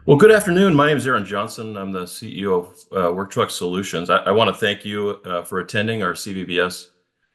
Well, good afternoon. My name is Aaron Johnson. I'm the CEO of Work Truck Solutions. I want to thank you for attending our CVBS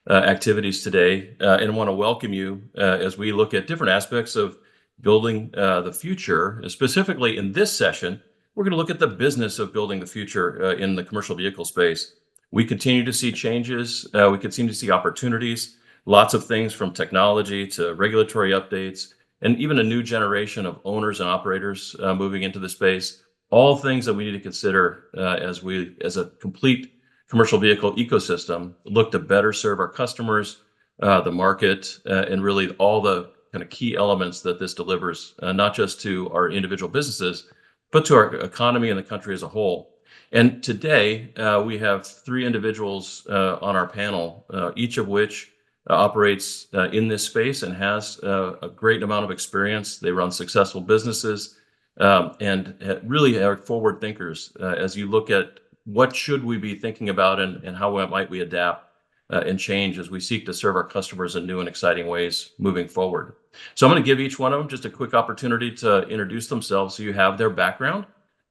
activities today and want to welcome you as we look at different aspects of building the future. Specifically in this session, we're going to look at the business of building the future in the commercial vehicle space. We continue to see changes. We continue to see opportunities, lots of things from technology to regulatory updates and even a new generation of owners and operators moving into the space. All things that we need to consider as a complete commercial vehicle ecosystem, look to better serve our customers, the market, and really all the kind of key elements that this delivers, not just to our individual businesses, but to our economy and the country as a whole. And today, we have three individuals on our panel, each of which operates in this space and has a great amount of experience. They run successful businesses and really are forward thinkers as you look at what should we be thinking about and how might we adapt and change as we seek to serve our customers in new and exciting ways moving forward. So I'm going to give each one of them just a quick opportunity to introduce themselves so you have their background.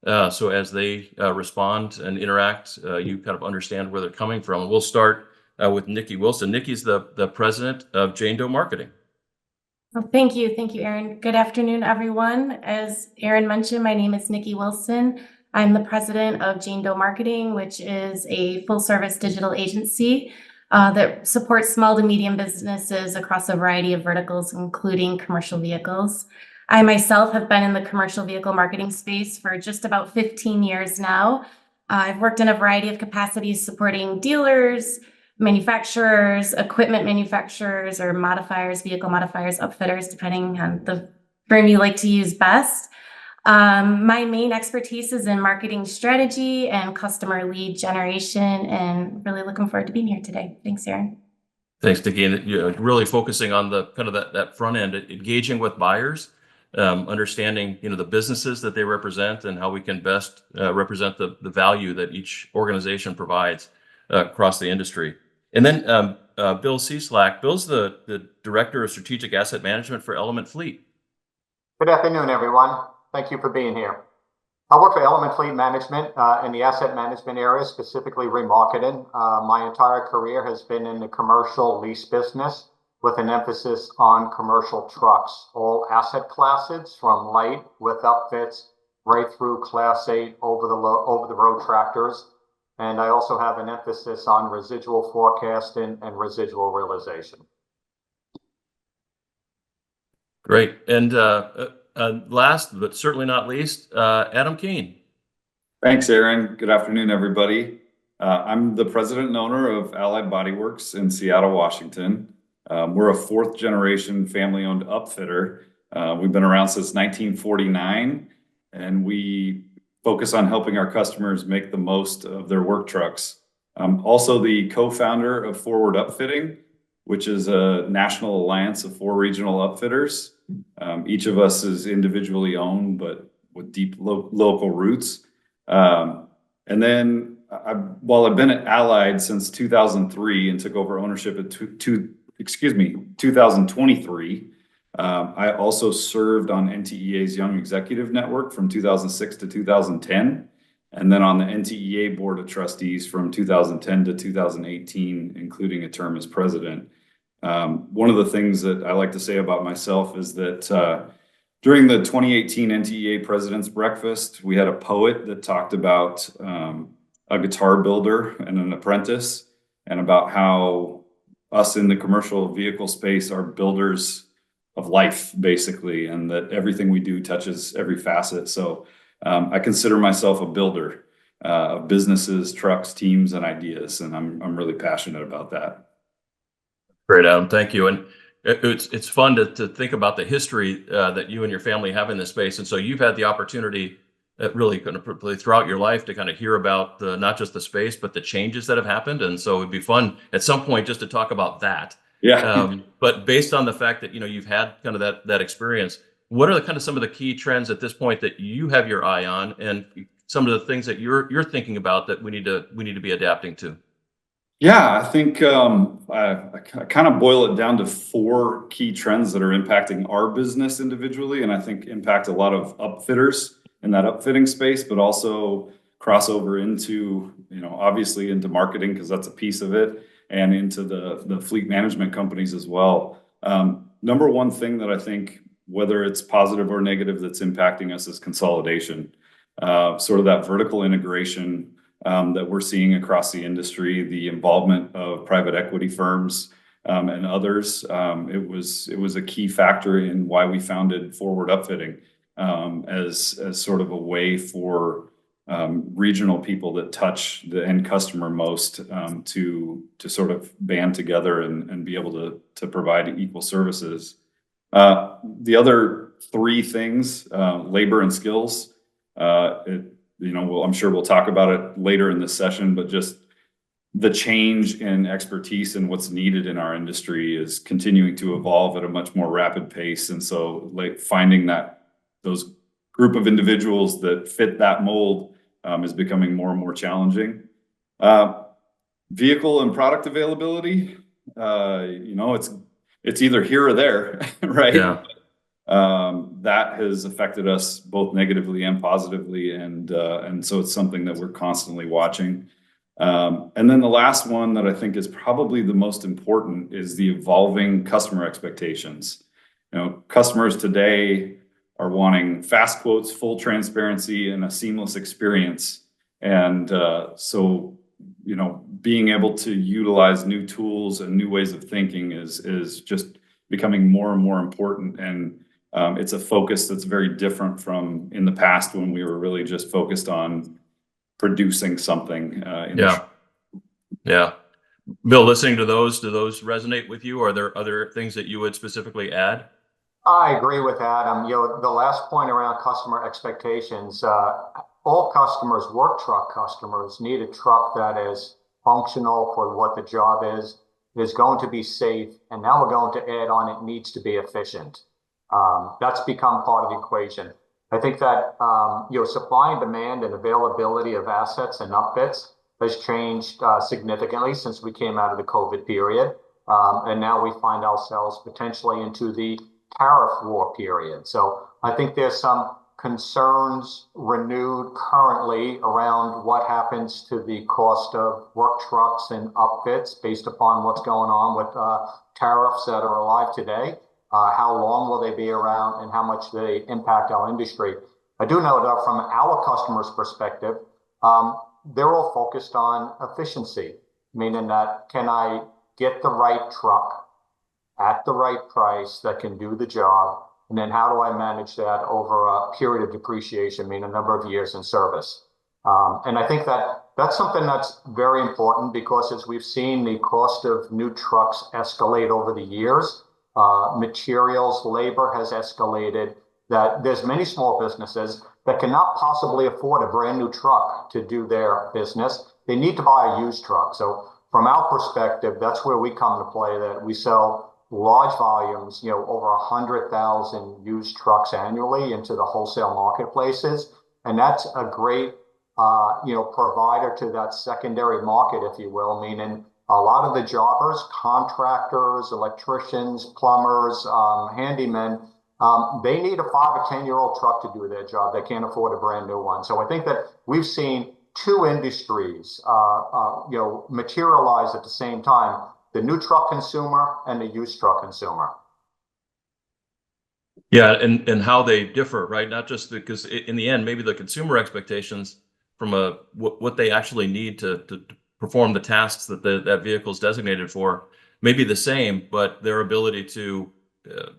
So as they respond and interact, you kind of understand where they're coming from. And we'll start with Nikki Wilson. Nikki's the president of Jane Doe Marketing. Well, thank you, Aaron. Good afternoon, everyone. As Aaron mentioned, my name is Nikki Wilson. I'm the president of Jane Doe Marketing, which is a full-service digital agency that supports small to medium businesses across a variety of verticals, including commercial vehicles. I myself have been in the commercial vehicle marketing space for just about 15 years now. I've worked in a variety of capacities supporting dealers, manufacturers, equipment manufacturers, or modifiers, vehicle modifiers, upfitters, depending on the term you like to use best. My main expertise is in marketing strategy and customer lead generation, and really looking forward to being here today. Thanks, Aaron. Thanks, Nikki. And really focusing on the kind of that front end, engaging with buyers, understanding the businesses that they represent and how we can best represent the value that each organization provides across the industry. And then Bill Cieslak. Bill's the Director of Strategic Asset Management for Element Fleet. Good afternoon, everyone. Thank you for being here. I work for Element Fleet Management in the asset management area, specifically remarketing. My entire career has been in the commercial lease business with an emphasis on commercial trucks, all asset classes from light with upfits right through Class 8 over the road tractors. And I also have an emphasis on residual forecasting and residual realization. Great. And last, but certainly not least, Adam Keane. Thanks, Aaron. Good afternoon, everybody. I'm the president and owner of Allied Body Works in Seattle, Washington. We're a fourth generation family-owned upfitter. We've been around since 1949, and we focus on helping our customers make the most of their work trucks. I'm also the co-founder of Forward Upfitting, which is a national alliance of 4 regional upfitters. Each of us is individually owned, but with deep local roots. And then while I've been at Allied since 2003 and took over ownership at 2023, I also served on NTEA's Young Executive Network from 2006 to 2010, and then on the NTEA Board of Trustees from 2010 to 2018, including a term as president. One of the things that I like to say about myself is that during the 2018 NTEA President's Breakfast, we had a poet that talked about a guitar builder and an apprentice, and about how us in the commercial vehicle space are builders of life, basically, and that everything we do touches every facet. So I consider myself a builder of businesses, trucks, teams, and ideas, and I'm really passionate about that. Great, Adam. Thank you. And it's fun to think about the history that you and your family have in this space. And so you've had the opportunity really kind of throughout your life to kind of hear about not just the space, but the changes that have happened. And so it'd be fun at some point just to talk about that. Yeah. But based on the fact that you've had kind of that experience, what are kind of some of the key trends at this point that you have your eye on, and some of the things that you're thinking about that we need to be adapting to? Yeah, I think I kind of boil it down to 4 key trends that are impacting our business individually, and I think impact a lot of upfitters in that upfitting space, but also cross over into, obviously into marketing, because that's a piece of it, and into the fleet management companies as well. Number one thing that I think, whether it's positive or negative, that's impacting us is consolidation. Sort of that vertical integration that we're seeing across the industry, the involvement of private equity firms and others. It was a key factor in why we founded Forward Upfitting as sort of a way for regional people that touch the end customer most to sort of band together and be able to provide equal services. The other three things, labor and skills, I'm sure we'll talk about it later in this session, but just the change in expertise and what's needed in our industry is continuing to evolve at a much more rapid pace. And so finding those group of individuals that fit that mold is becoming more and more challenging. Vehicle and product availability, it's either here or there, right? Yeah. That has affected us both negatively and positively, and so it's something that we're constantly watching. And then the last one that I think is probably the most important is the evolving customer expectations. Customers today are wanting fast quotes, full transparency, and a seamless experience. And so being able to utilize new tools and new ways of thinking is just becoming more and more important. And it's a focus that's very different from in the past when we were really just focused on producing something. Yeah. Bill, listening to those, do those resonate with you? Are there other things that you would specifically add? I agree with Adam. The last point around customer expectations, all customers, work truck customers, need a truck that is functional for what the job is going to be safe, and now we're going to add on it needs to be efficient. That's become part of the equation. I think that supply and demand and availability of assets and upfits has changed significantly since we came out of the COVID period, and now we find ourselves potentially into the tariff war period. So I think there's some concerns renewed currently around what happens to the cost of work trucks and upfits based upon what's going on with tariffs that are alive today. How long will they be around and how much they impact our industry? I do know that from our customers' perspective, they're all focused on efficiency, meaning that can I get the right truck at the right price that can do the job? And then how do I manage that over a period of depreciation, meaning a number of years in service? And I think that that's something that's very important because as we've seen the cost of new trucks escalate over the years, materials, labor has escalated, that there's many small businesses that cannot possibly afford a brand new truck to do their business. They need to buy a used truck. So from our perspective, that's where we come to play, that we sell large volumes, over 100,000 used trucks annually into the wholesale marketplaces. And that's a great, provider to that secondary market, if you will, meaning a lot of the jobbers, contractors, electricians, plumbers, handymen, they need a 5 or 10-year-old truck to do their job. They can't afford a brand new one. So I think that we've seen two industries, materialize at the same time: the new truck consumer and the used truck consumer. Yeah, and how they differ, right? Not just because in the end, maybe the consumer expectations from what they actually need to perform the tasks that that vehicle is designated for may be the same, but their ability to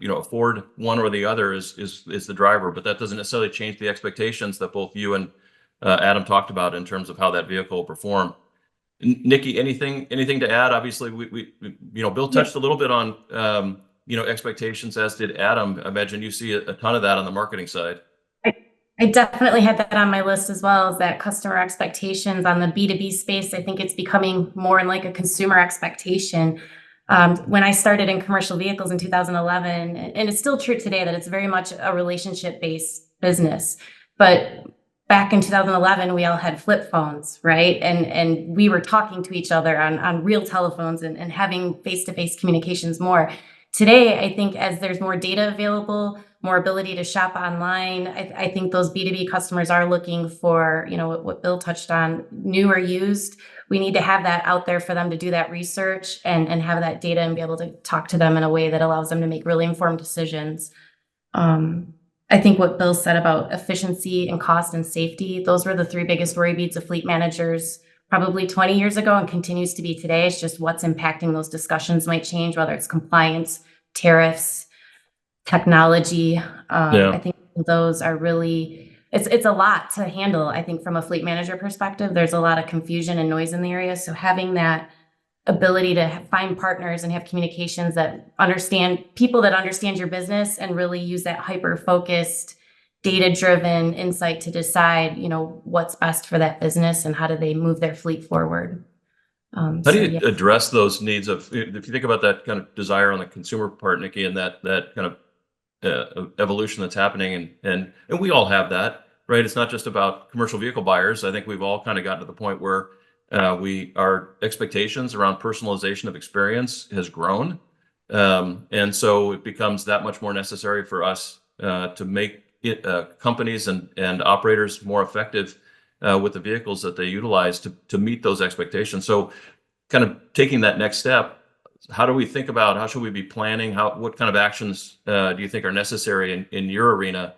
afford one or the other is the driver. But that doesn't necessarily change the expectations that both you and Adam talked about in terms of how that vehicle will perform. Nikki, anything to add? Obviously, we Bill touched a little bit on expectations, as did Adam. I imagine you see a ton of that on the marketing side. I definitely had that on my list as well, as that customer expectations on the B2B space. I think it's becoming more like a consumer expectation. When I started in commercial vehicles in 2011, and it's still true today that it's very much a relationship-based business. But back in 2011, we all had flip phones, right? And we were talking to each other on real telephones and having face-to-face communications more. today, I think as there's more data available, more ability to shop online, I think those B2B customers are looking for, what Bill touched on, new or used. We need to have that out there for them to do that research and have that data and be able to talk to them in a way that allows them to make really informed decisions. I think what Bill said about efficiency and cost and safety, those were the three biggest worry beads of fleet managers probably 20 years ago and continues to be today. It's just what's impacting those discussions might change, whether it's compliance, tariffs, technology. I think those are really, it's a lot to handle. I think from a fleet manager perspective, there's a lot of confusion and noise in the area. So having that ability to find partners and have communications that understand people that understand your business and really use that hyper focused data-driven insight to decide, what's best for that business and how do they move their fleet forward. How do you address those needs if you think about that kind of desire on the consumer part, Nikki, and that kind of evolution that's happening, and we all have that, right? It's not just about commercial vehicle buyers. I think we've all kind of gotten to the point where our expectations around personalization of experience has grown, and so it becomes that much more necessary for us to make companies and operators more effective with the vehicles that they utilize to meet those expectations. So kind of taking that next step, how do we think about how should we be planning? What kind of actions do you think are necessary in your arena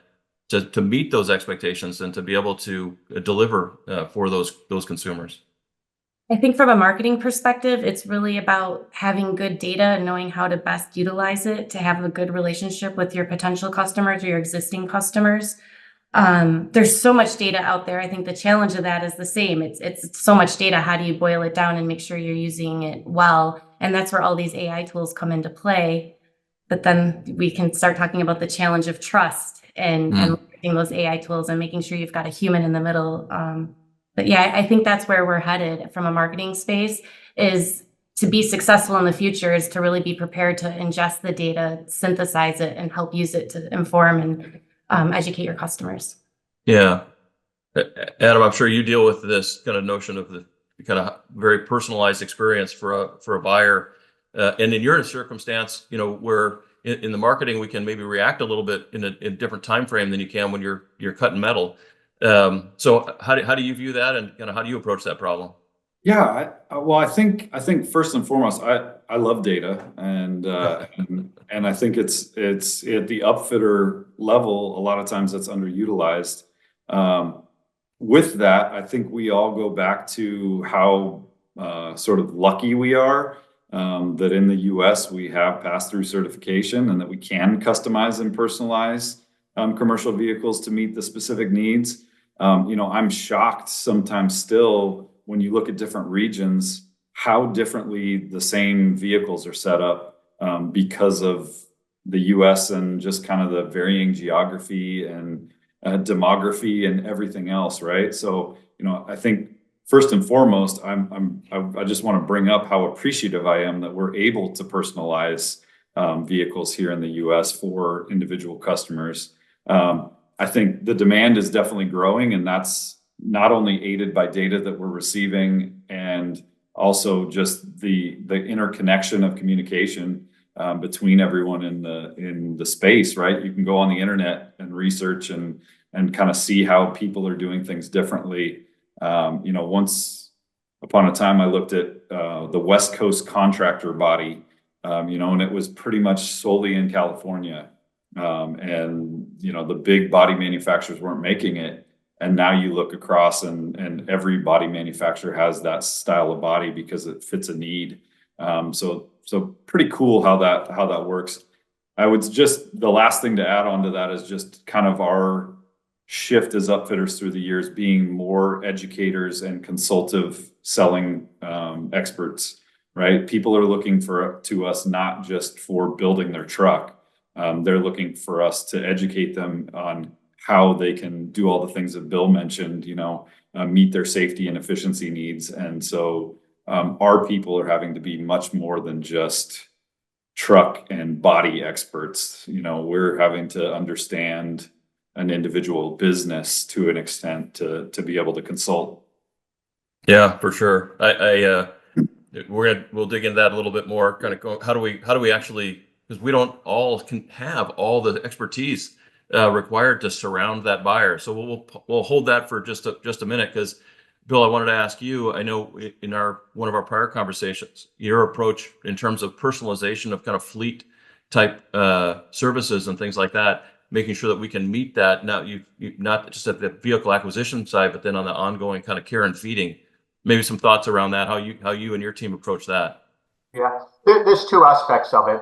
to meet those expectations and to be able to deliver for those consumers? I think from a marketing perspective, it's really about having good data and knowing how to best utilize it to have a good relationship with your potential customers or your existing customers. There's so much data out there. I think the challenge of that is the same. It's so much data. How do you boil it down and make sure you're using it well? And that's where all these AI tools come into play. But then we can start talking about the challenge of trust and leveraging those AI tools and making sure you've got a human in the middle. But yeah, I think that's where we're headed from a marketing space, is to be successful in the future is to really be prepared to ingest the data, synthesize it, and help use it to inform and educate your customers. Yeah. Adam, I'm sure you deal with this kind of notion of the kind of very personalized experience for a buyer. And in your circumstance, where in the marketing, we can maybe react a little bit in a different time frame than you can when you're cutting metal. So how do you view that, and how do you approach that problem? Yeah, I think first and foremost, I love data, and I think it's at the upfitter level. A lot of times that's underutilized. With that, I think we all go back to how sort of lucky we are that in the U.S. we have pass-through certification and that we can customize and personalize commercial vehicles to meet the specific needs. I'm shocked sometimes still when you look at different regions, how differently the same vehicles are set up because of the US and just kind of the varying geography and demography and everything else, right? So, I think first and foremost, I just want to bring up how appreciative I am that we're able to personalize vehicles here in the US for individual customers. I think the demand is definitely growing, and that's not only aided by data that we're receiving and also just the interconnection of communication between everyone in the space, right? You can go on the internet and research and kind of see how people are doing things differently. Once upon a time, I looked at the West Coast contractor body, and it was pretty much solely in California. The big body manufacturers weren't making it. And now you look across and every body manufacturer has that style of body because it fits a need. So pretty cool how that works. The last thing to add on to that is just kind of our shift as upfitters through the years being more educators and consultative selling experts, right? People are looking to us not just for building their truck. They're looking for us to educate them on how they can do all the things that Bill mentioned, meet their safety and efficiency needs. And so our people are having to be much more than just truck and body experts. We're having to understand an individual business to an extent to be able to consult. Yeah, for sure. We'll dig into that a little bit more. Kind of how do we actually because we don't all can have all the expertise required to surround that buyer. So we'll hold that for just a minute, because Bill, I wanted to ask you, I know in one of our prior conversations, your approach in terms of personalization of kind of fleet type services and things like that, making sure that we can meet that. Now, you not just at the vehicle acquisition side, but then on the ongoing kind of care and feeding. Maybe some thoughts around that, how you and your team approach that. Yeah, there's two aspects of it.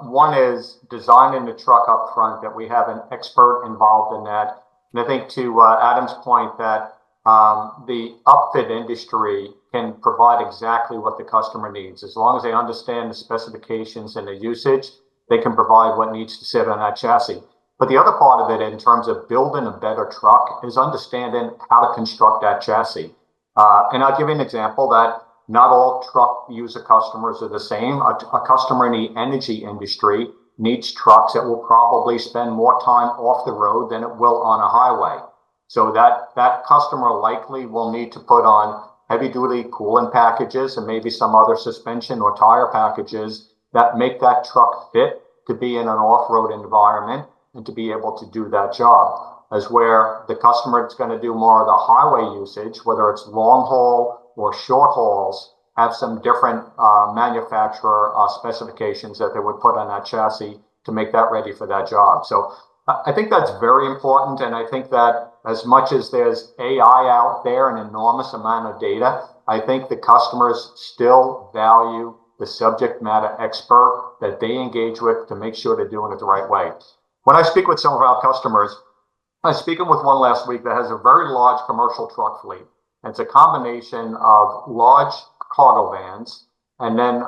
One is designing the truck up front, that we have an expert involved in that. And I think to Adam's point that the upfit industry can provide exactly what the customer needs. As long as they understand the specifications and the usage, they can provide what needs to sit on that chassis. But the other part of it in terms of building a better truck is understanding how to construct that chassis. And I'll give you an example that not all truck user customers are the same. A customer in the energy industry needs trucks that will probably spend more time off the road than it will on a highway. So that customer likely will need to put on heavy duty coolant packages and maybe some other suspension or tire packages that make that truck fit to be in an off-road environment and to be able to do that job. As where the customer is going to do more of the highway usage, whether it's long haul or short hauls, have some different manufacturer specifications that they would put on that chassis to make that ready for that job. So I think that's very important. And I think that as much as there's AI out there, an enormous amount of data, I think the customers still value the subject matter expert that they engage with to make sure they're doing it the right way. When I speak with some of our customers, I was speaking with one last week that has a very large commercial truck fleet. It's a combination of large cargo vans and then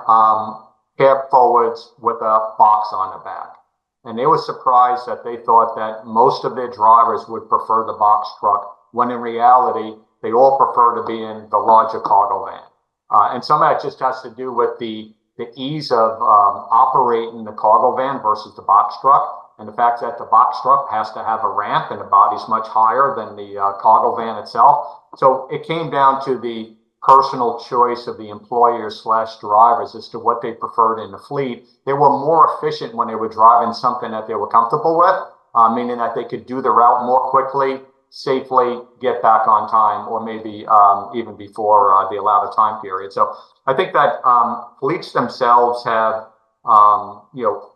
cab forwards with a box on the back. And they were surprised that they thought that most of their drivers would prefer the box truck, when in reality, they all prefer to be in the larger cargo van. And some of that just has to do with the ease of operating the cargo van versus the box truck. And the fact that the box truck has to have a ramp and the body's much higher than the cargo van itself. So it came down to the personal choice of the employers / drivers as to what they preferred in the fleet. They were more efficient when they were driving something that they were comfortable with, meaning that they could do the route more quickly, safely, get back on time, or maybe even before the allowed time period. So I think that fleets themselves have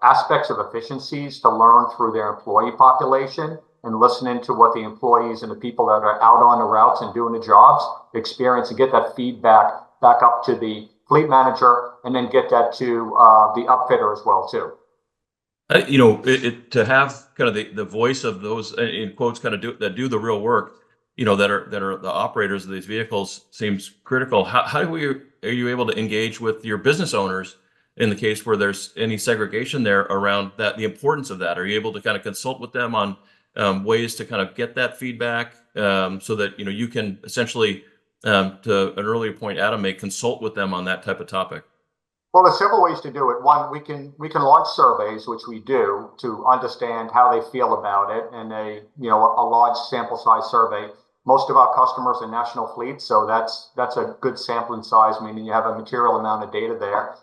aspects of efficiencies to learn through their employee population, and listening to what the employees and the people that are out on the routes and doing the jobs experience, and get that feedback back up to the fleet manager, and then get that to the upfitter as well too. To have kind of the voice of those in quotes kind of do the real work, that are the operators of these vehicles seems critical. How are you able to engage with your business owners in the case where there's any segregation there around that, the importance of that? Are you able to kind of consult with them on ways to kind of get that feedback so that you can essentially, to an earlier point Adam made, consult with them on that type of topic? Well, there's several ways to do it. One, we can launch surveys, which we do, to understand how they feel about it, and a large sample size survey. Most of our customers are national fleets, so that's a good sampling size, meaning you have a material amount of data there.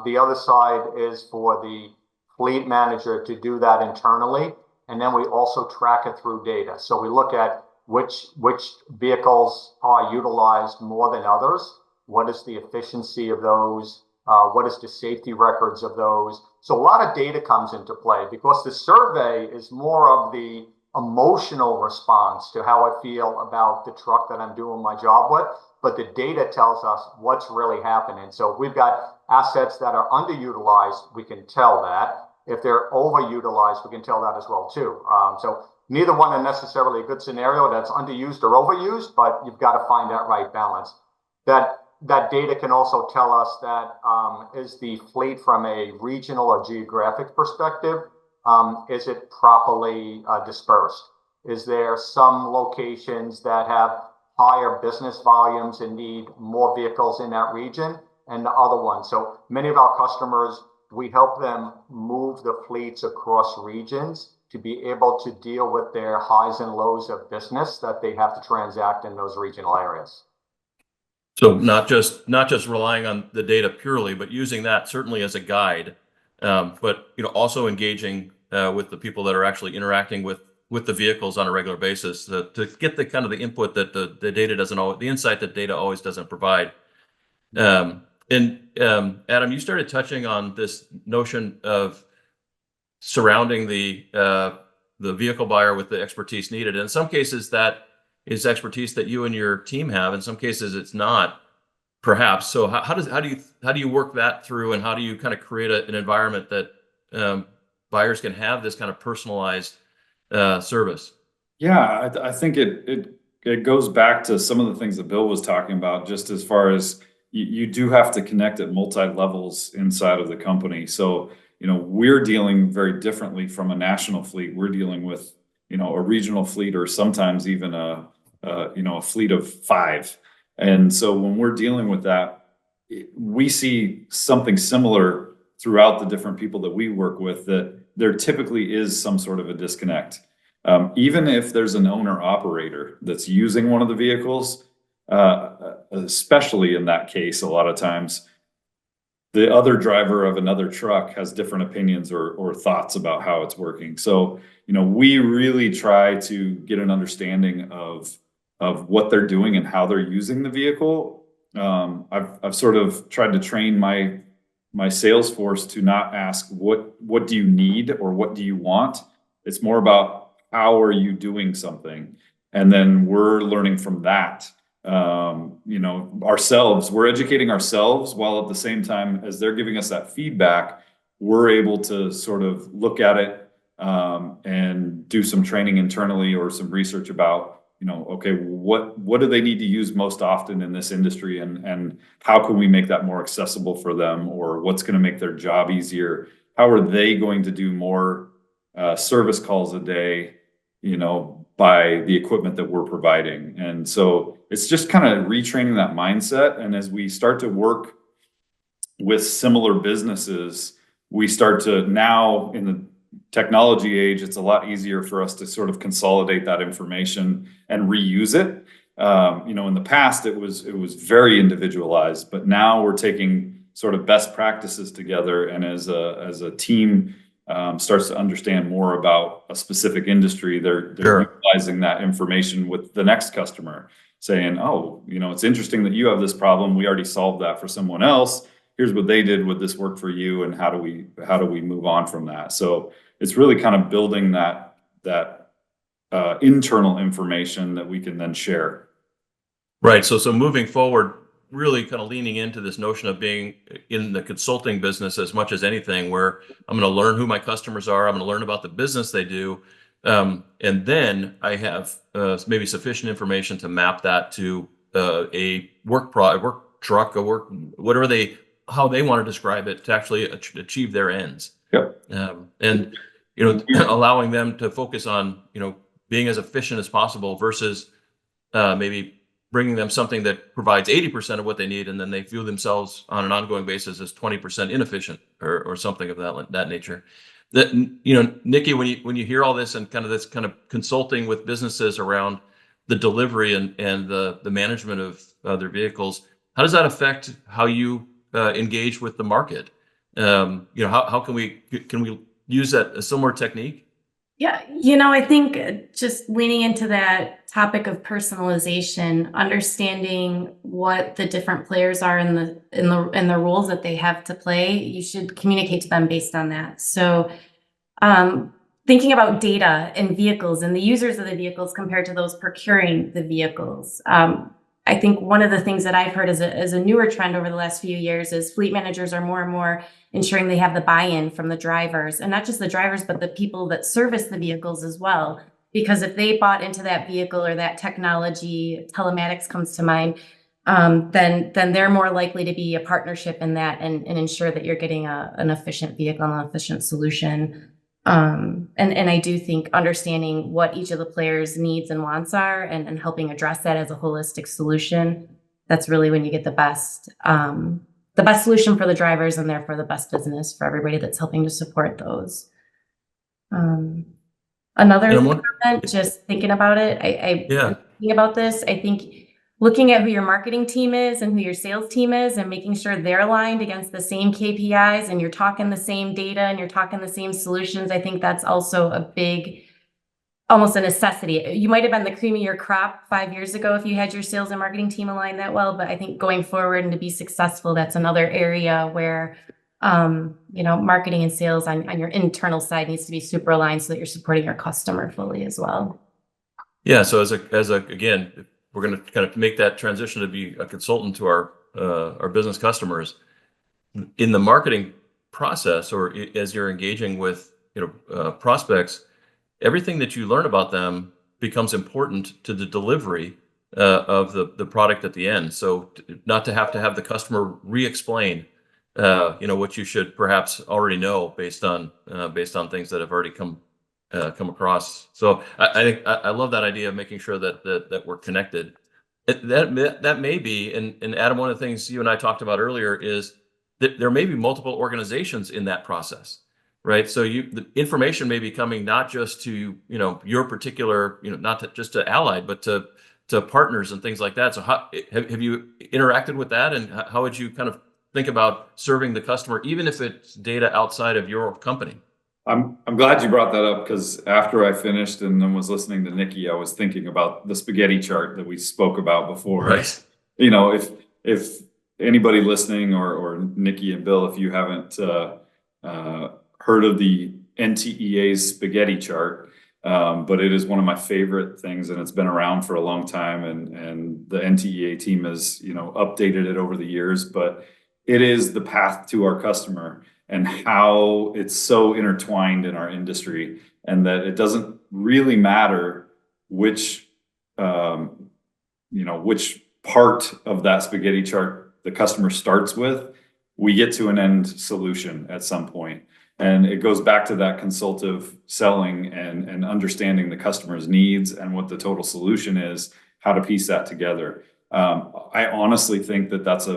The other side is for the fleet manager to do that internally, and then we also track it through data. So we look at which vehicles are utilized more than others. What is the efficiency of those? What is the safety records of those? So a lot of data comes into play, because the survey is more of the emotional response to how I feel about the truck that I'm doing my job with. But the data tells us what's really happening. So if we've got assets that are underutilized, we can tell that. If they're overutilized, we can tell that as well too. So neither one are necessarily a good scenario that's underused or overused, but you've got to find that right balance. That data can also tell us that is the fleet from a regional or geographic perspective, is it properly dispersed? Is there some locations that have higher business volumes and need more vehicles in that region, and the other ones? So many of our customers, we help them move the fleets across regions to be able to deal with their highs and lows of business that they have to transact in those regional areas. So not just relying on the data purely, but using that certainly as a guide but also engaging with the people that are actually interacting with the vehicles on a regular basis to get the kind of the input that the data doesn't always, the insight that data always doesn't provide. Adam, you started touching on this notion of surrounding the vehicle buyer with the expertise needed. And in some cases, that is expertise that you and your team have. In some cases, it's not, perhaps. So how do you work that through, and how do you kind of create an environment that buyers can have this kind of personalized service? Yeah, I think it goes back to some of the things that Bill was talking about, just as far as you do have to connect at multi-levels inside of the company. So, we're dealing very differently from a national fleet. We're dealing with, a regional fleet, or sometimes even a fleet of 5. And so when we're dealing with that, we see something similar throughout the different people that we work with, that there typically is some sort of a disconnect. Even if there's an owner operator that's using one of the vehicles, especially in that case, a lot of times the other driver of another truck has different opinions or thoughts about how it's working. So, we really try to get an understanding of what they're doing and how they're using the vehicle. I've sort of tried to train my sales force to not ask what do you need or what do you want. It's more about how are you doing something, and then we're learning from that. Ourselves, we're educating ourselves, while at the same time as they're giving us that feedback, we're able to sort of look at it and do some training internally or some research about, okay, what do they need to use most often in this industry, and how can we make that more accessible for them, or what's going to make their job easier? How are they going to do more service calls a day, by the equipment that we're providing? And so it's just kind of retraining that mindset. And as we start to work with similar businesses, we start to, now in the technology age, it's a lot easier for us to sort of consolidate that information and reuse it. In the past, it was very individualized, but now we're taking sort of best practices together, and as a team starts to understand more about a specific industry, they're utilizing that information with the next customer, saying, oh, it's interesting that you have this problem. We already solved that for someone else. Here's what they did. Would this work for you? And how do we move on from that? So it's really kind of building that internal information that we can then share. Right. So moving forward, really kind of leaning into this notion of being in the consulting business as much as anything, where I'm going to learn who my customers are. I'm going to learn about the business they do. And then I have maybe sufficient information to map that to a work truck, whatever how they want to describe it, to actually achieve their ends. Yep. And allowing them to focus on being as efficient as possible versus maybe bringing them something that provides 80% of what they need, and then they view themselves on an ongoing basis as 20% inefficient or something of that nature. That, Nikki, when you hear all this and kind of this kind of consulting with businesses around the delivery and the management of their vehicles, how does that affect how you engage with the market? How can we use a similar technique? Yeah, I think just leaning into that topic of personalization, understanding what the different players are in the roles that they have to play, you should communicate to them based on that. So thinking about data and vehicles and the users of the vehicles compared to those procuring the vehicles. I think one of the things that I've heard as a newer trend over the last few years is fleet managers are more and more ensuring they have the buy-in from the drivers, and not just the drivers, but the people that service the vehicles as well. Because if they bought into that vehicle or that technology, telematics comes to mind, then they're more likely to be a partnership in that and ensure that you're getting an efficient vehicle and an efficient solution. And I do think understanding what each of the players' needs and wants are and helping address that as a holistic solution, that's really when you get the best solution for the drivers, and therefore the best business for everybody that's helping to support those. Another comment, just thinking about it, thinking about this, I think looking at who your marketing team is and who your sales team is and making sure they're aligned against the same KPIs and you're talking the same data and you're talking the same solutions. I think that's also a big, almost a necessity. You might have been the cream of your crop 5 years ago if you had your sales and marketing team aligned that well, but I think going forward and to be successful, that's another area where marketing and sales on your internal side needs to be super aligned so that you're supporting your customer fully as well. Yeah. So again, if we're going to kind of make that transition to be a consultant to our business customers in the marketing process, or as you're engaging with prospects, everything that you learn about them becomes important to the delivery of the product at the end. So not to have the customer re-explain what you should perhaps already know based on things that have already come across. So I think I love that idea of making sure that we're connected. That may be, and Adam, one of the things you and I talked about earlier is that there may be multiple organizations in that process, right? So the information may be coming not just to your particular, not just to Allied, but to partners and things like that. So how have you interacted with that, and how would you kind of think about serving the customer, even if it's data outside of your company? I'm glad you brought that up, because after I finished and then was listening to Nikki, I was thinking about the spaghetti chart that we spoke about before. Right. If anybody listening, or Nikki and Bill, if you haven't heard of the NTEA's spaghetti chart, but it is one of my favorite things, and it's been around for a long time, and the NTEA team has updated it over the years, but it is the path to our customer and how it's so intertwined in our industry, and that it doesn't really matter which part of that spaghetti chart the customer starts with, we get to an end solution at some point. And it goes back to that consultative selling and understanding the customer's needs and what the total solution is, how to piece that together. I honestly think that that's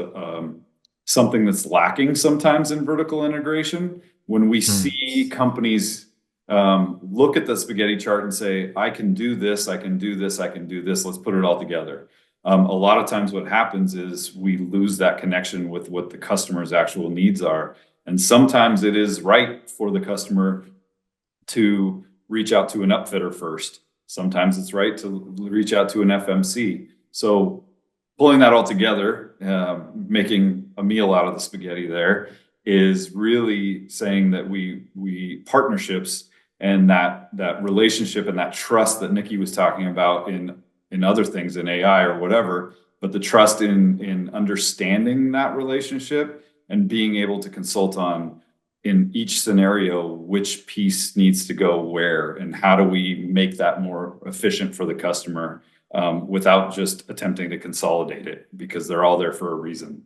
something that's lacking sometimes in vertical integration. When we see companies look at the spaghetti chart and say, I can do this, I can do this, I can do this, let's put it all together. A lot of times what happens is we lose that connection with what the customer's actual needs are. And sometimes it is right for the customer to reach out to an upfitter first. Sometimes it's right to reach out to an FMC. So pulling that all together, making a meal out of the spaghetti there, is really saying that we partnerships and that relationship and that trust that Nikki was talking about in other things, in AI or whatever, but the trust in understanding that relationship and being able to consult on, in each scenario, which piece needs to go where and how do we make that more efficient for the customer, without just attempting to consolidate it, because they're all there for a reason.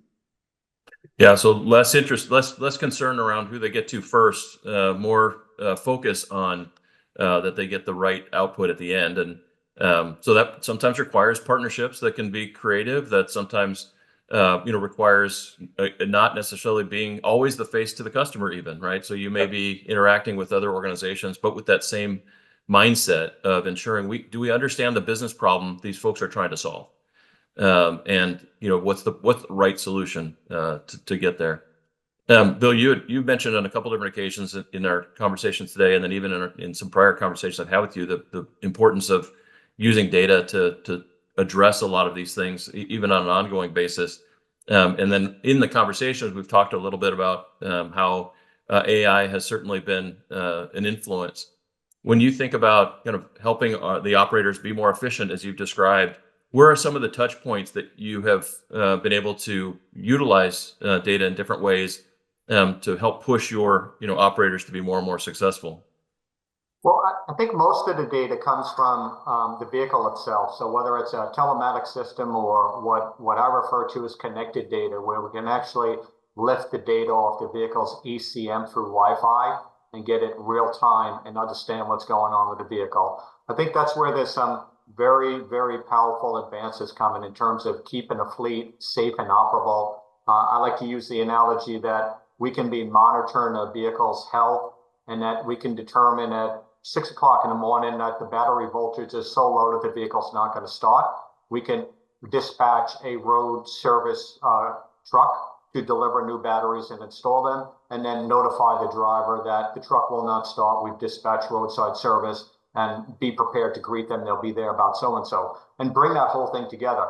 Yeah, so less concern around who they get to first, more focus on that they get the right output at the end. And so that sometimes requires partnerships that can be creative, that sometimes requires not necessarily being always the face to the customer even, right? So you may be interacting with other organizations, but with that same mindset of ensuring we understand the business problem these folks are trying to solve, and what's the right solution to get there. Bill, you mentioned on a couple different occasions in our conversations today, and then even in some prior conversations I've had with you, the importance of using data to address a lot of these things, even on an ongoing basis. And then in the conversations, we've talked a little bit about how AI has certainly been an influence. When you think about kind of helping the operators be more efficient, as you've described, where are some of the touch points that you have been able to utilize data in different ways to help push your operators to be more and more successful? Well, I think most of the data comes from the vehicle itself. So whether it's a telematics system or what I refer to as connected data, where we can actually lift the data off the vehicle's ECM through Wi-Fi and get it real time and understand what's going on with the vehicle. I think that's where there's some very, very powerful advances coming in terms of keeping a fleet safe and operable. I like to use the analogy that we can be monitoring a vehicle's health, and that we can determine at 6 o'clock in the morning that the battery voltage is so low that the vehicle's not going to start. We can dispatch a road service truck to deliver new batteries and install them, and then notify the driver that the truck will not start. We've dispatched roadside service, and be prepared to greet them. They'll be there about so-and-so, and bring that whole thing together.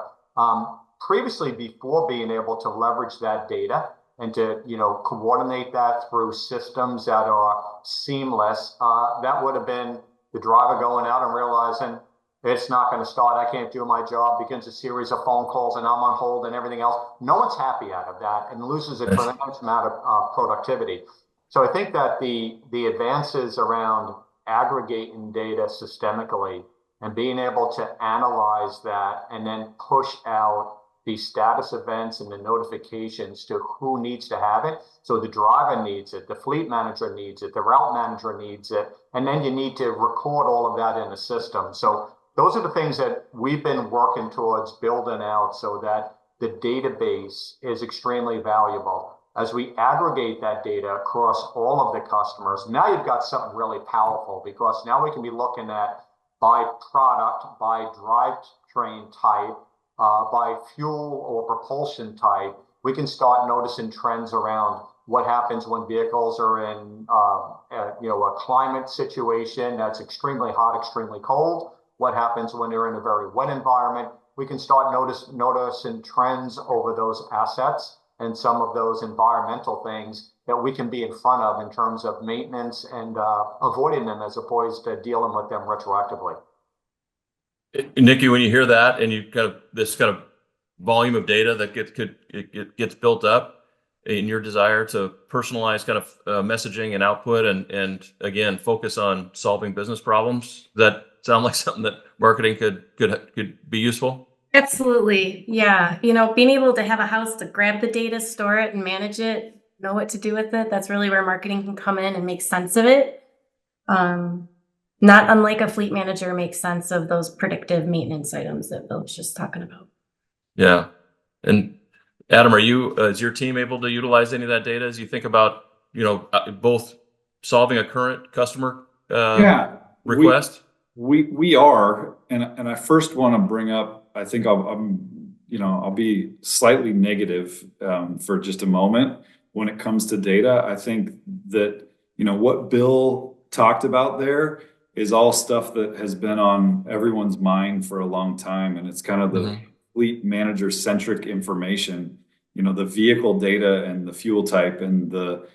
Previously, before being able to leverage that data and to, coordinate that through systems that are seamless, that would have been the driver going out and realizing it's not going to start. I can't do my job. Begins a series of phone calls, and I'm on hold and everything else. No one's happy out of that, and loses a tremendous amount of productivity. So I think that the advances around aggregating data systemically and being able to analyze that and then push out the status events and the notifications to who needs to have it. So the driver needs it, the fleet manager needs it, the route manager needs it, and then you need to record all of that in the system. So those are the things that we've been working towards building out, so that the database is extremely valuable. As we aggregate that data across all of the customers, now you've got something really powerful, because now we can be looking at by product, by drivetrain type, by fuel or propulsion type. We can start noticing trends around what happens when vehicles are in a climate situation that's extremely hot, extremely cold. What happens when they're in a very wet environment. We can start noticing trends over those assets and some of those environmental things that we can be in front of in terms of maintenance and avoiding them, as opposed to dealing with them retroactively. Nikki, when you hear that and you this kind of volume of data that gets built up in your desire to personalize kind of messaging and output, and again focus on solving business problems, that sound like something that marketing could be useful? Absolutely. Yeah. Being able to have a house to grab the data, store it, and manage it, know what to do with it. That's really where marketing can come in and make sense of it. Not unlike a fleet manager makes sense of those predictive maintenance items that Bill was just talking about. Yeah. And Adam, is your team able to utilize any of that data as you think about, both solving a current customer request? We are, and I first want to bring up, I think I'll be slightly negative for just a moment when it comes to data. I think that, what Bill talked about there is all stuff that has been on everyone's mind for a long time. And it's kind of the fleet manager centric information, the vehicle data and the fuel type and the,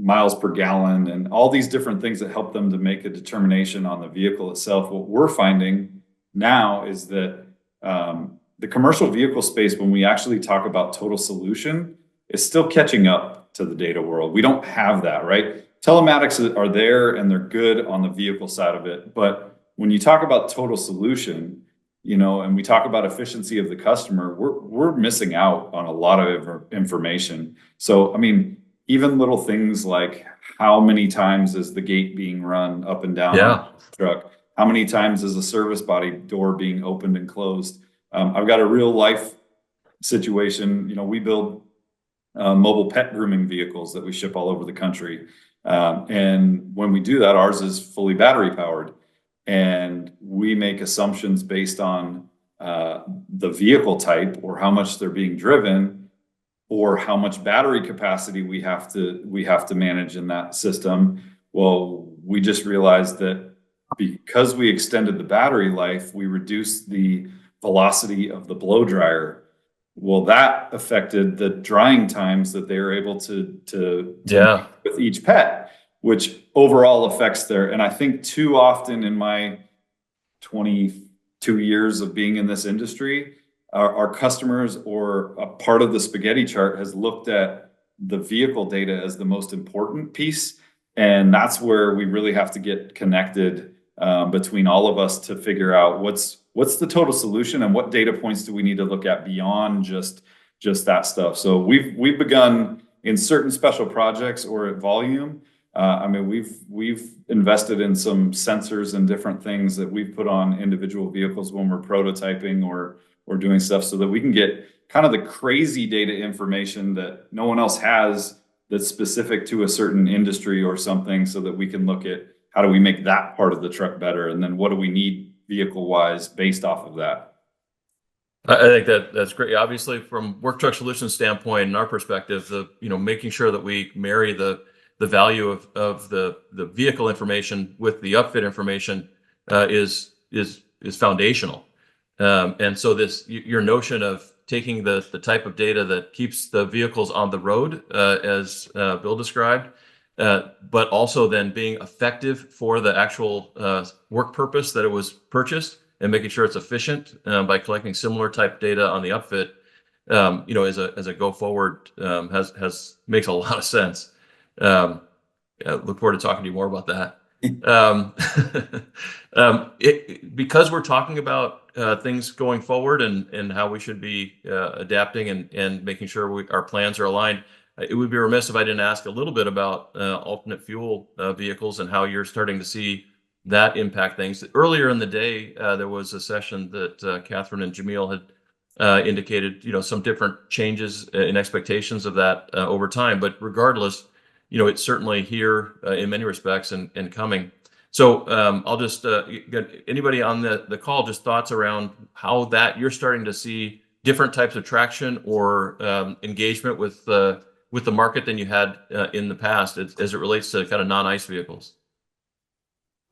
miles per gallon and all these different things that help them to make a determination on the vehicle itself. What we're finding now is that the commercial vehicle space, when we actually talk about total solution, is still catching up to the data world. We don't have that, right? Telematics are there and they're good on the vehicle side of it. But when you talk about total solution, and we talk about efficiency of the customer, we're missing out on a lot of information. So, even little things like how many times is the gate being run up and down on the truck? How many times is a service body door being opened and closed? I've got a real life situation. We build mobile pet grooming vehicles that we ship all over the country. And when we do that, ours is fully battery powered. And we make assumptions based on the vehicle type, or how much they're being driven, or how much battery capacity we have to manage in that system. Well, we just realized that because we extended the battery life, we reduced the velocity of the blow dryer. Well, that affected the drying times that they were able to with each pet, which overall affects and I think too often in my 22 years of being in this industry, our customers, or a part of the spaghetti chart, has looked at the vehicle data as the most important piece. And that's where we really have to get connected between all of us to figure out what's the total solution and what data points do we need to look at beyond just that stuff. So we've begun in certain special projects or at volume. We've invested in some sensors and different things that we've put on individual vehicles when we're prototyping or doing stuff, so that we can get kind of the crazy data information that no one else has, that's specific to a certain industry or something, so that we can look at how do we make that part of the truck better, and then what do we need vehicle wise based off of that. I think that's great. Obviously, from Work Truck Solutions standpoint, and our perspective, making sure that we marry the value of the vehicle information with the upfit information is foundational. And so your notion of taking the type of data that keeps the vehicles on the road, as Bill described, but also then being effective for the actual work purpose that it was purchased, and making sure it's efficient by collecting similar type data on the upfit, as a go forward, makes a lot of sense. Look forward to talking to you more about that. Because we're talking about things going forward and how we should be adapting and making sure our plans are aligned, it would be remiss if I didn't ask a little bit about alternate fuel vehicles and how you're starting to see that impact things. Earlier in the day, there was a session that Catherine and Jamil had indicated, some different changes in expectations of that over time. But regardless, it's certainly here in many respects and coming. So I'll just get anybody on the call, just thoughts around how that you're starting to see different types of traction or engagement with the market than you had in the past as it relates to kind of non-ICE vehicles.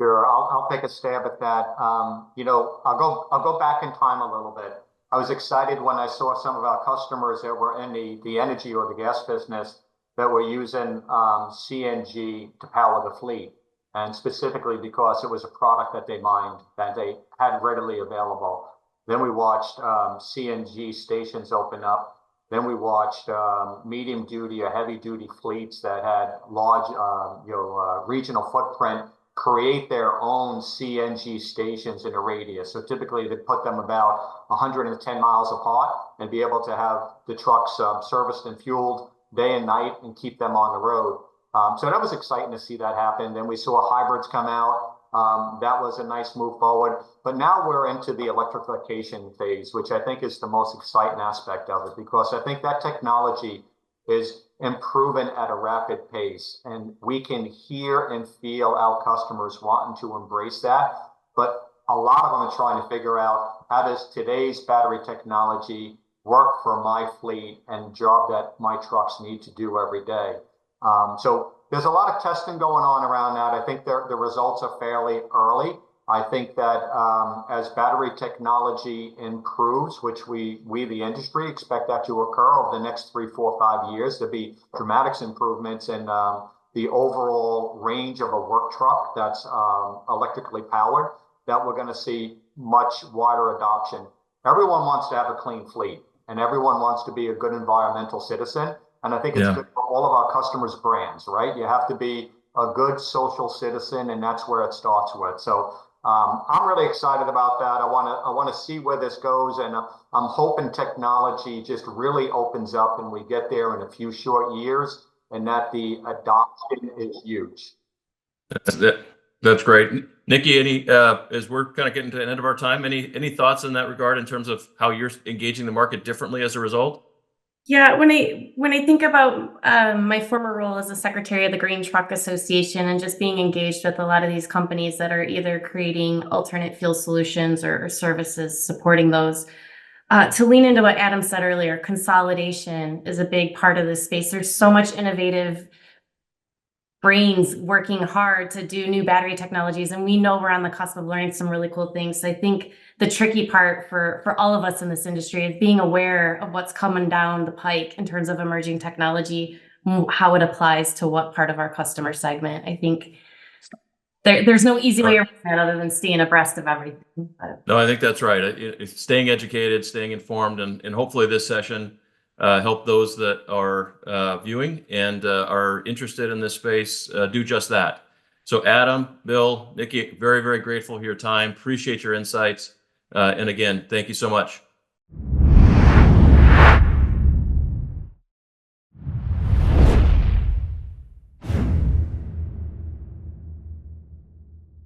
Sure, I'll take a stab at that. I'll go back in time a little bit. I was excited when I saw some of our customers that were in the energy or the gas business that were using CNG to power the fleet, and specifically because it was a product that they mined, that they had readily available. Then we watched CNG stations open up. Then we watched medium duty or heavy duty fleets that had large, regional footprint create their own CNG stations in a radius. So typically they put them about 110 miles apart and be able to have the trucks serviced and fueled day and night and keep them on the road. So that was exciting to see that happen. Then we saw hybrids come out. That was a nice move forward. But now we're into the electrification phase, which I think is the most exciting aspect of it, because I think that technology is improving at a rapid pace, and we can hear and feel our customers wanting to embrace that. But a lot of them are trying to figure out, how does today's battery technology work for my fleet and job that my trucks need to do every day? So there's a lot of testing going on around that. I think the results are fairly early. I think that as battery technology improves, which we the industry expect that to occur over the next 3, 4, 5 years, there'll be dramatic improvements in the overall range of a work truck that's electrically powered, that we're going to see much wider adoption. Everyone wants to have a clean fleet, and everyone wants to be a good environmental citizen. And I think it's good for all of our customers' brands, right? You have to be a good social citizen, and that's where it starts with. So I'm really excited about that. I want to see where this goes, and I'm hoping technology just really opens up and we get there in a few short years, and that the adoption is huge. That's great. Nikki, as we're kind of getting to the end of our time, any thoughts in that regard in terms of how you're engaging the market differently as a result? Yeah, when I think about my former role as a secretary of the Green Truck Association and just being engaged with a lot of these companies that are either creating alternate fuel solutions or services supporting those, to lean into what Adam said earlier, consolidation is a big part of this space. There's so much innovative brains working hard to do new battery technologies, and we know we're on the cusp of learning some really cool things. So I think the tricky part for all of us in this industry is being aware of what's coming down the pike in terms of emerging technology, how it applies to what part of our customer segment. I think there's no easy way around that other than staying abreast of everything. No, I think that's right. It's staying educated, staying informed, and hopefully this session help those that are viewing and are interested in this space do just that. So Adam, Bill, Nikki, very, very grateful for your time. Appreciate your insights. And again, thank you so much.